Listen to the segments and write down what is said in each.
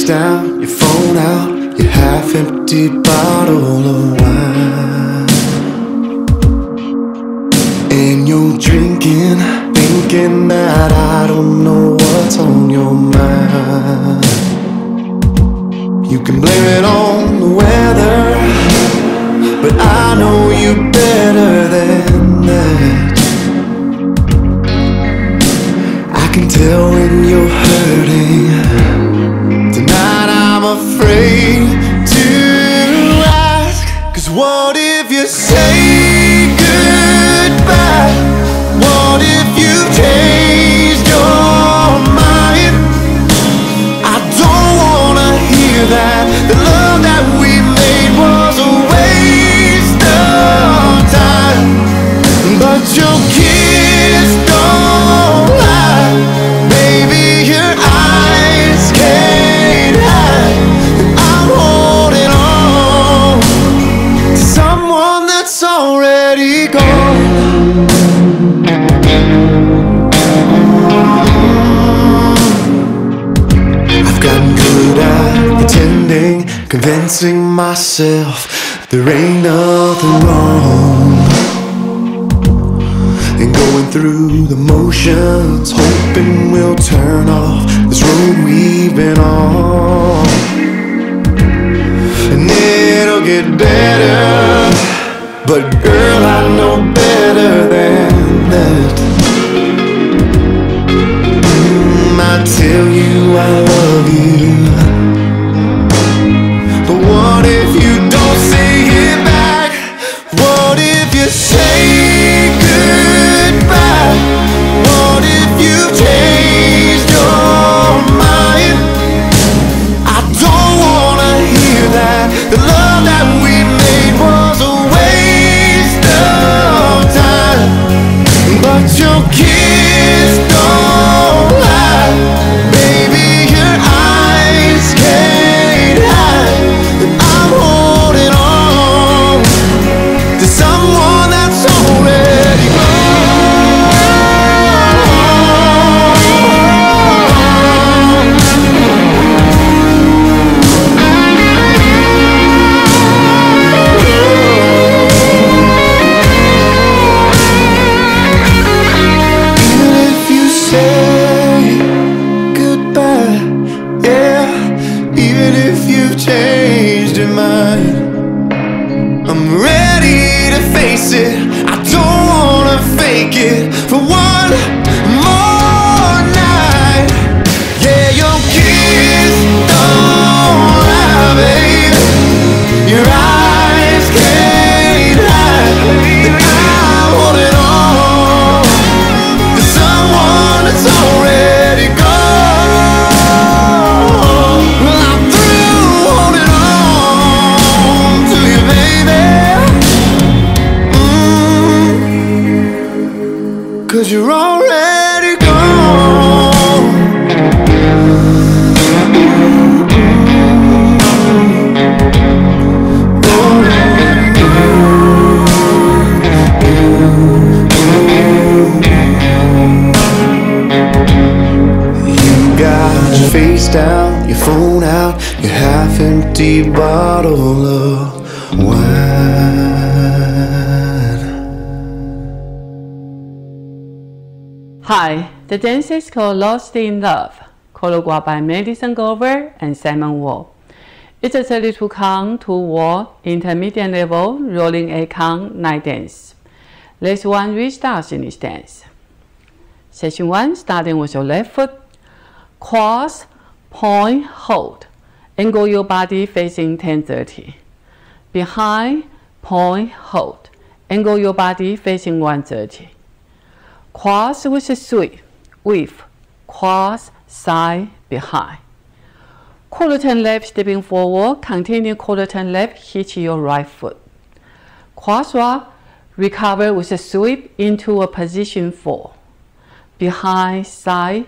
down, your phone out, your half-empty bottle of wine, and you're drinking, thinking that I don't know what's on your mind. You can blame it on the weather, but I know you better than that. I can tell when you're hurting. Tonight I'm afraid to ask, 'cause what if you say goodbye? What if you've changed your mind? I don't wanna hear that. The love that we made was a waste of time, but your kiss don't lie. Baby, your eyes can't hide that I'm holding on to someone that's already gone. I've gotten good at pretending, convincing myself there ain't nothing wrong, and going through the motions, hoping we'll turn off this road we've been on, and it'll get better. But girl, I know better than that. I tell you I love you, but what if you don't say it back? What if you say goodbye? What if you changed your mind? I don't wanna hear that. The love that we made was a waste of time, but your kiss don't lie. Baby, your eyes can't hide that I'm holding on to someone that's already gone. Even if you say goodbye, yeah, even if you've changed your mind, I'm ready to face it. I don't wanna fake it for one more night. Yeah, your kiss don't lie, baby. Your eyes can't hide that I'm holding on to someone that's already gone. Well, I'm through holding on to you, baby. 'Cause you're already gone. You got your face down, your phone out, your half-empty bottle of wine. Hi, the dance is called Lost in Love, choreographed by Maddison and Simon Wall. It's a 32 count, 2-wall, intermediate level, rolling 8 count, 9 dance. Let's one restart in this dance. Section 1, starting with your left foot. Cross, point, hold. Angle your body facing 10-30. Behind, point, hold. Angle your body facing 130. Cross with a sweep, with, cross, side, behind. Quarter turn left, stepping forward, continue quarter turn left, hit your right foot. Cross walk, recover with a sweep into a position 4. Behind, side,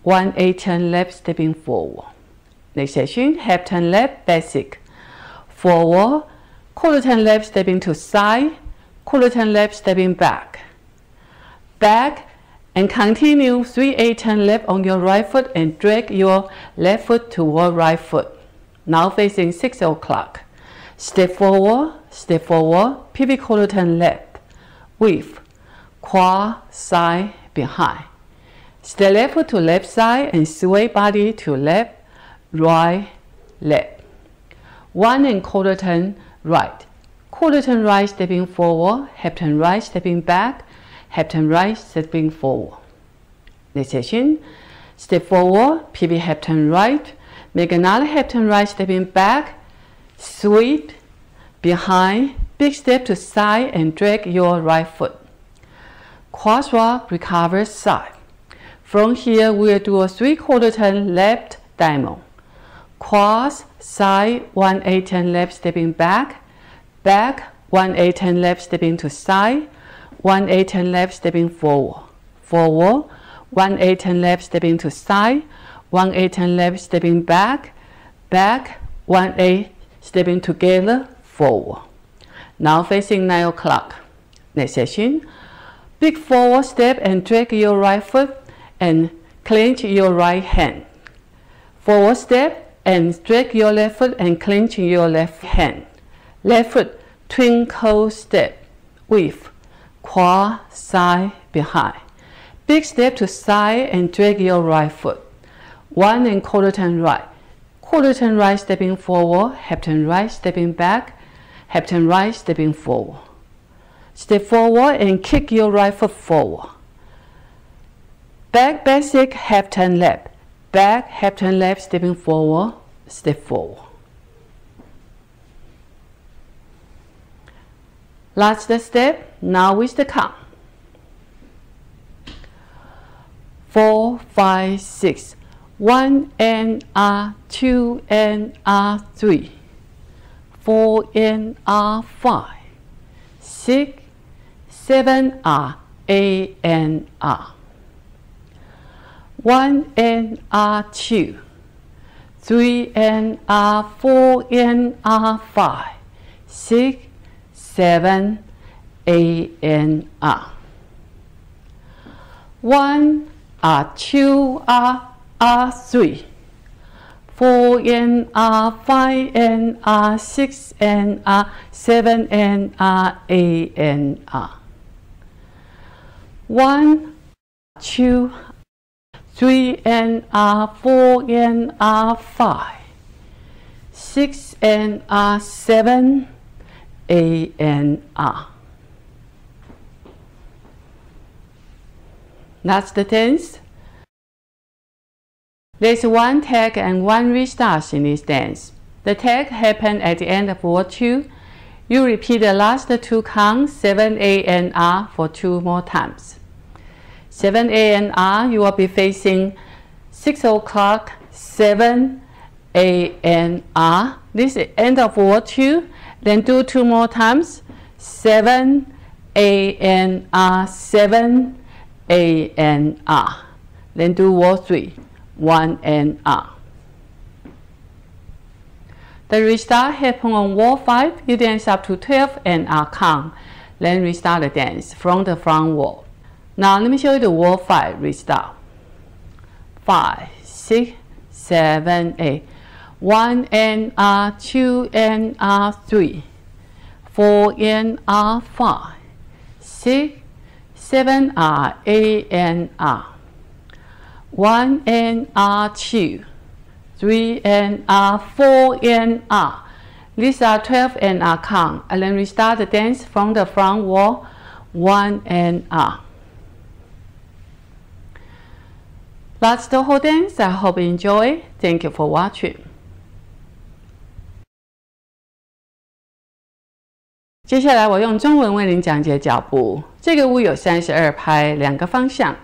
1/8 turn left, stepping forward. Next section, half turn left, basic. Forward, quarter turn left, stepping to side, quarter turn left, stepping back. Back, And continue 3/8 turn left on your right foot and drag your left foot toward right foot. Now facing 6 o'clock. Step forward, pivot quarter turn left, with, qua, side, behind. Step left foot to left side and sway body to left, right, left. 1¼ turn right. Quarter turn right stepping forward, half turn right stepping back, half turn right stepping forward. Next section, step forward, pivot half turn right, make another half turn right stepping back, sweep, behind, big step to side and drag your right foot. Cross walk, recover side. From here, we'll do a 3/4 turn left diamond. Cross, side, 1/8 turn left stepping back, back, 1/8 turn left stepping to side, 1/8 turn left stepping forward, forward, 1/8 turn left stepping to side, 1/8 turn left stepping back, back, 1/8 stepping together, forward. Now facing 9 o'clock. Next section, big forward step and drag your right foot and clench your right hand. Forward step and drag your left foot and clench your left hand. Left foot twinkle step, with, qua, side, behind. Big step to side and drag your right foot. 1¼ turn right. Quarter turn right stepping forward, half turn right stepping back, half turn right stepping forward. Step forward and kick your right foot forward. Back basic half turn left. Back half turn left stepping forward, step forward. Last step, now with the count. 4, 5, 6. 1 and R, 2 and R, 3. 4 and R, 5. 6, 7 R, 8 and R. 1 and R, 2. 3 and R, 4 and R, 5. 6, 7, 8 and R. 1 R, 2 R, 3. 4 and R, 5 and R, 6 and R, 7 and R, 8 and R. 1, 2, 3 and R, 4 and R, 5. 6 and R, 7, 8 and R. That's the dance. There's one tag and one restart in this dance. The tag happened at the end of word 2. You repeat the last 2 counts, 7, 8 and R, for 2 more times. 7, 8 and R, you will be facing 6 o'clock, 7, 8 and R. This is end of word 2. Then do 2 more times, 7, 8 and R, 7, 8 and R. Then do word 3, 1 and R. The restart happens on word 5. You dance up to 12 and R count. Then restart the dance from the front word. Now let me show you the word 5 restart. 5, 6, 7, 8. 1 and R, 2 and R, 3. 4 and R, 5. 6, 7 R, 8 and R. 1 and R, 2. 3 and R, 4 and R. These are 12 and R count. And then restart the dance from the front wall, 1 and R. That's the whole dance. I hope you enjoy. Thank you for watching. 接下来我用中文为您讲解脚步。这个舞有32拍，2个方向，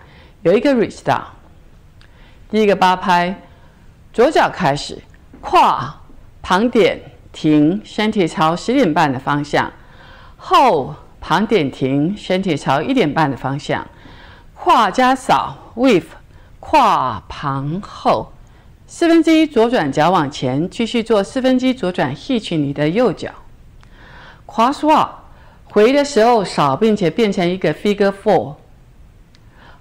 有一个 restart。第一个8拍，左脚开始，跨，旁点，停，身体朝10点半的方向，后，旁点停，身体朝1点半的方向，跨加扫 with， 跨旁后，1/4左转脚往前，继续做1/4左转 hitch 你的右脚。Cross walk， 回的时候少，并且变成一个 figure 4。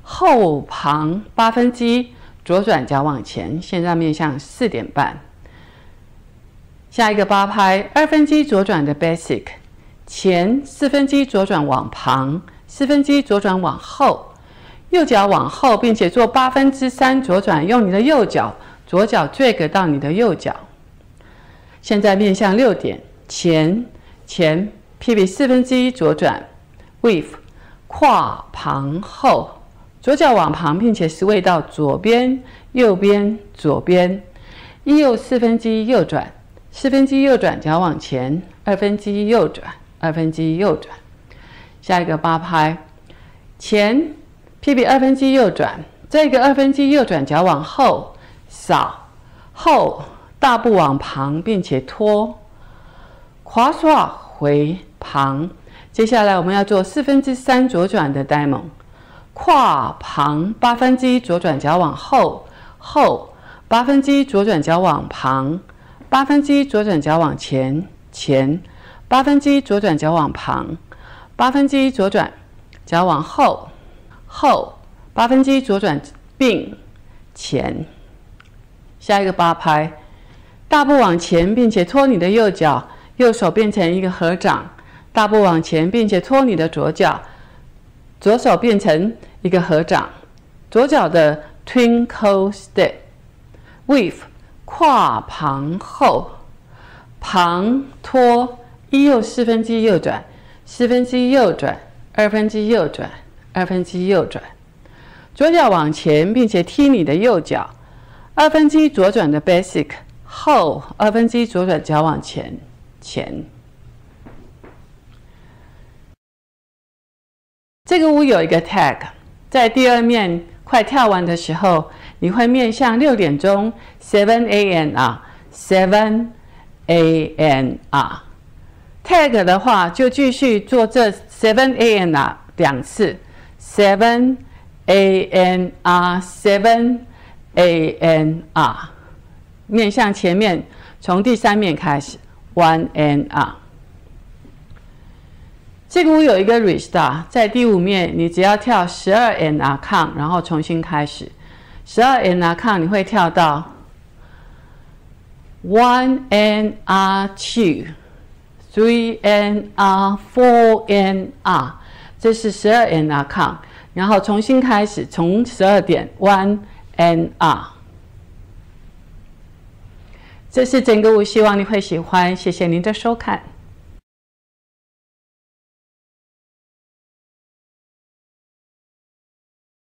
后旁八分之一，左转脚往前，现在面向4点半。下一个8拍，2分之一左转的 basic， 前4分之一左转往旁，4分之一左转往后，右脚往后，并且做8分之3左转，用你的右脚，左脚drag到你的右脚。现在面向6点，前 pivot 4分之一左转 ，weave 跨旁后，左脚往旁，并且sway到左边、右边、左边，右4分之一右转。4分之一右转，脚往前，2分之一右转，2分之一右转。下一个8拍，前 pivot 2分之一右转，这个2分之一右转，脚往后扫，后大步往旁，并且拖，跨刷回旁。接下来我们要做4分之3左转的 diamond， 跨旁8分之一左转，脚往后，后8分之一左转，脚往旁。8分之一左转脚往前，前8分之一左转脚往旁，8分之一左转脚往后，后8分之一左转并前。下一个8拍，大步往前，并且拖你的右脚，右手变成一个合掌，大步往前，并且拖你的左脚，左手变成一个合掌，左脚的 twinkle step，weave。跨旁后，旁拖右4分之一右转，4分之一右转，2分之一右转，2分之一右转，左脚往前，并且踢你的右脚，2分之一左转的 basic 后，2分之一左转脚往前，前。这个舞有一个 tag， 在第2面快跳完的时候，你会面向6点钟 7 ANR7 ANR tag 的话，就继续做这7 ANR 2次 7 ANR 7 ANR 面向前面，从第3面开始 1 ANR。这个舞有一个 restart， 在第5面你只要跳12 ANR count， 然后重新开始。12 ANR count 你会跳到 1 ANR 2 3 ANR 4 ANR， 这是12 ANR count， 然后重新开始，从12点1 ANR。这是整个舞，希望你会喜欢，谢谢您的收看。